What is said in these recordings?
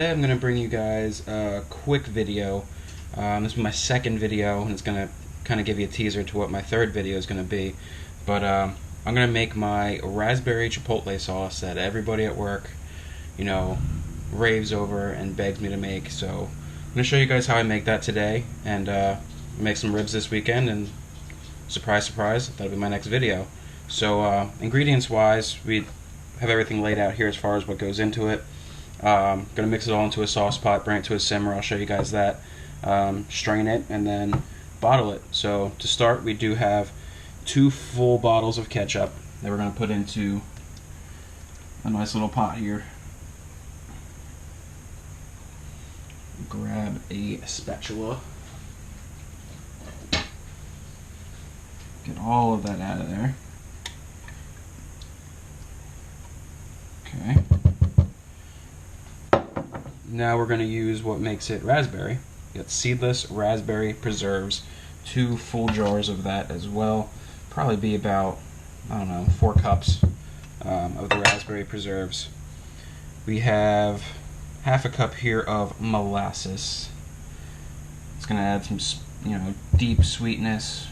Today I'm going to bring you guys a quick video. This is my second video, and it's going to kind of give you a teaser to what my third video is going to be. But I'm going to make my raspberry chipotle sauce that everybody at work, raves over and begs me to make. So I'm going to show you guys how I make that today, and make some ribs this weekend, and surprise, surprise, that'll be my next video. So ingredients wise, we have everything laid out here as far as what goes into it. Going to mix it all into a sauce pot, bring it to a simmer. I'll show you guys that. Strain it and then bottle it. So to start, we do have 2 full bottles of ketchup that we're going to put into a nice little pot here. Grab a spatula. Get all of that out of there. Okay. Now we're going to use what makes it raspberry. You got seedless raspberry preserves, 2 full jars of that as well. Probably be about, 4 cups of the raspberry preserves. We have half a cup here of molasses. It's going to add some, deep sweetness,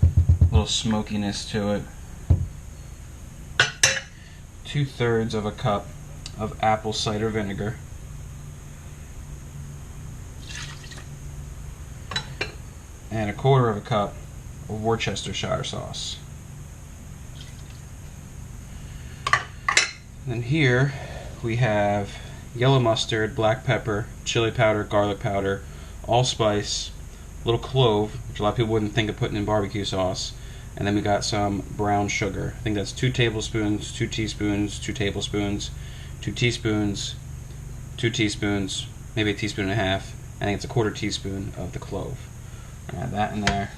a little smokiness to it. 2/3 of a cup of apple cider vinegar, and 1/4 of a cup of Worcestershire sauce. And then here we have yellow mustard, black pepper, chili powder, garlic powder, allspice, a little clove, which a lot of people wouldn't think of putting in barbecue sauce, and then we got some brown sugar. I think that's 2 tablespoons, 2 teaspoons, 2 tablespoons, 2 teaspoons, 2 teaspoons, maybe a teaspoon and a half. I think it's 1/4 teaspoon of the clove. Add that in there.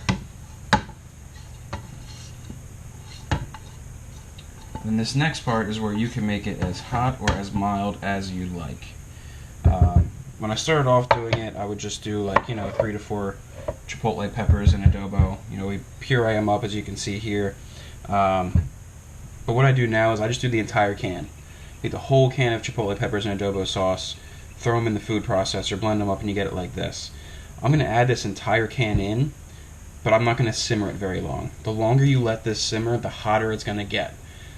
Then this next part is where you can make it as hot or as mild as you like. When I started off doing it, I would just do 3 to 4 chipotle peppers in adobo. We puree them up, as you can see here. But what I do now is I just do the entire can. Take the whole can of chipotle peppers in adobo sauce, throw them in the food processor, blend them up, and you get it like this. I'm going to add this entire can in, but I'm not going to simmer it very long. The longer you let this simmer, the hotter it's going to get.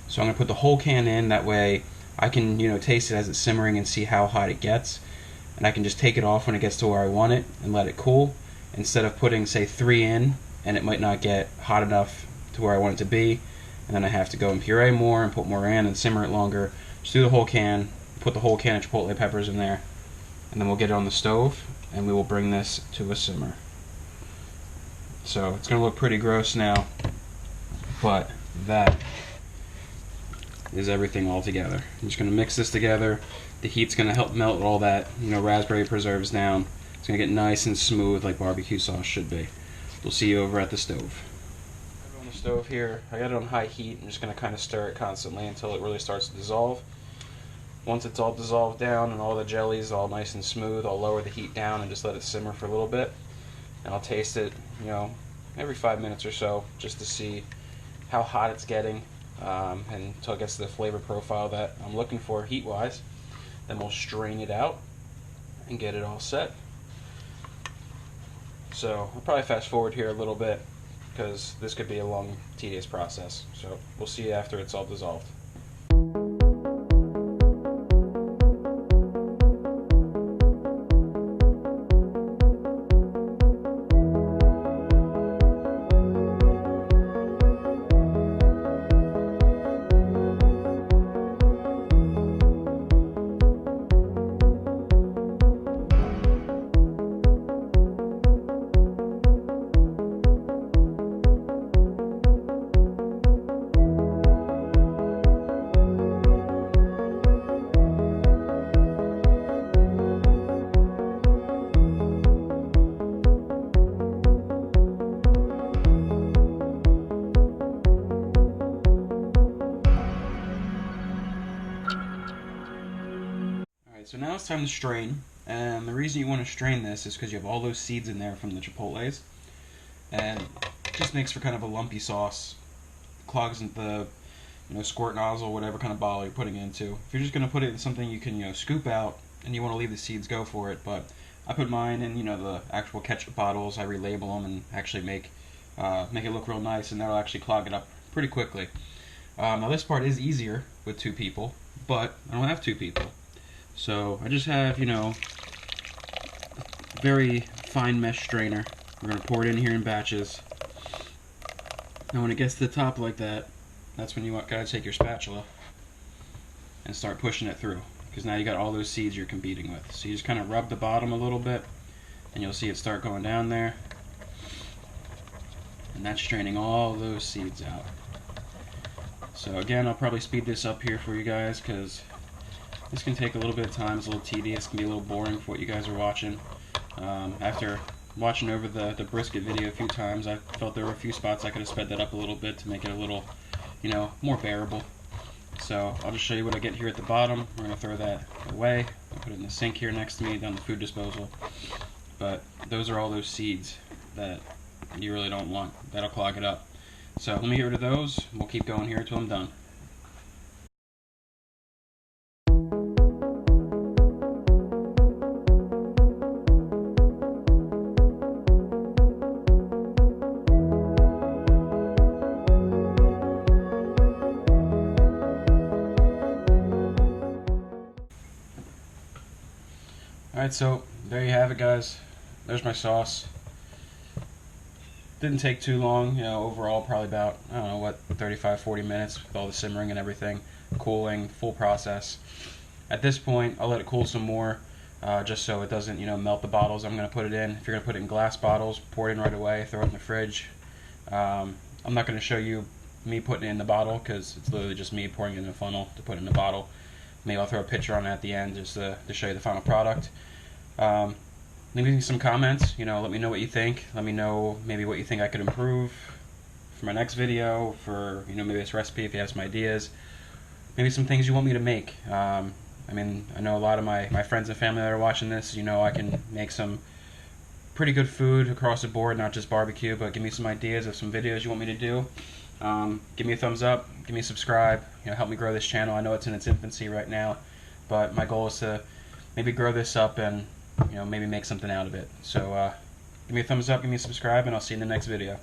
So I'm going to put the whole can in, that way I can taste it as it's simmering and see how hot it gets, and I can just take it off when it gets to where I want it and let it cool, instead of putting, say, 3 in, and it might not get hot enough to where I want it to be, and then I have to go and puree more and put more in and simmer it longer. Just do the whole can, put the whole can of chipotle peppers in there, and then we'll get it on the stove, and we will bring this to a simmer. So it's going to look pretty gross now, but that is everything all together. I'm just going to mix this together. The heat's going to help melt all that raspberry preserves down. It's going to get nice and smooth like barbecue sauce should be. We'll see you over at the stove. On the stove here, I got it on high heat. I'm just going to kind of stir it constantly until it really starts to dissolve. Once it's all dissolved down and all the jelly's all nice and smooth, I'll lower the heat down and just let it simmer for a little bit. And I'll taste it, every 5 minutes or so, just to see how hot it's getting, and until it gets to the flavor profile that I'm looking for heat-wise. Then we'll strain it out and get it all set. So I'll probably fast forward here a little bit, because this could be a long, tedious process. So we'll see you after it's all dissolved. So now it's time to strain, and the reason you want to strain this is because you have all those seeds in there from the chipotles, and it just makes for kind of a lumpy sauce. Clogs the squirt nozzle, whatever kind of bottle you're putting it into. If you're just going to put it in something you can, scoop out and you want to leave the seeds, go for it. But I put mine in, the actual ketchup bottles. I relabel them and actually make it look real nice, and that'll actually clog it up pretty quickly. Now this part is easier with 2 people, but I don't have 2 people. So I just have, a very fine mesh strainer. We're going to pour it in here in batches. And when it gets to the top like that, that's when you gotta take your spatula and start pushing it through, because now you got all those seeds you're competing with. So you just kind of rub the bottom a little bit, and you'll see it start going down there, and that's straining all those seeds out. So again, I'll probably speed this up here for you guys, because this can take a little bit of time. It's a little tedious, can be a little boring for what you guys are watching. After watching over the brisket video a few times, I felt there were a few spots I could have sped that up a little bit to make it a little, more bearable. So I'll just show you what I get here at the bottom. We're going to throw that away. I'll put it in the sink here next to me, down the food disposal. But those are all those seeds that you really don't want. That'll clog it up. So let me get rid of those. We'll keep going here until I'm done. Alright, so there you have it, guys. There's my sauce. Didn't take too long, overall probably about, 35-40 minutes with all the simmering and everything, cooling, full process. At this point, I'll let it cool some more, just so it doesn't, melt the bottles I'm going to put it in. If you're going to put it in glass bottles, pour it in right away, throw it in the fridge. I'm not going to show you me putting it in the bottle, because it's literally just me pouring it in a funnel to put it in the bottle. Maybe I'll throw a picture on it at the end just to show you the final product. Leave me some comments, let me know what you think. Let me know maybe what you think I could improve for my next video, for, maybe this recipe if you have some ideas. Maybe some things you want me to make. I know a lot of my friends and family that are watching this, I can make some pretty good food across the board, not just barbecue, but give me some ideas of some videos you want me to do. Give me a thumbs up, give me a subscribe, help me grow this channel. I know it's in its infancy right now, but my goal is to maybe grow this up and maybe make something out of it. So give me a thumbs up, give me a subscribe, and I'll see you in the next video.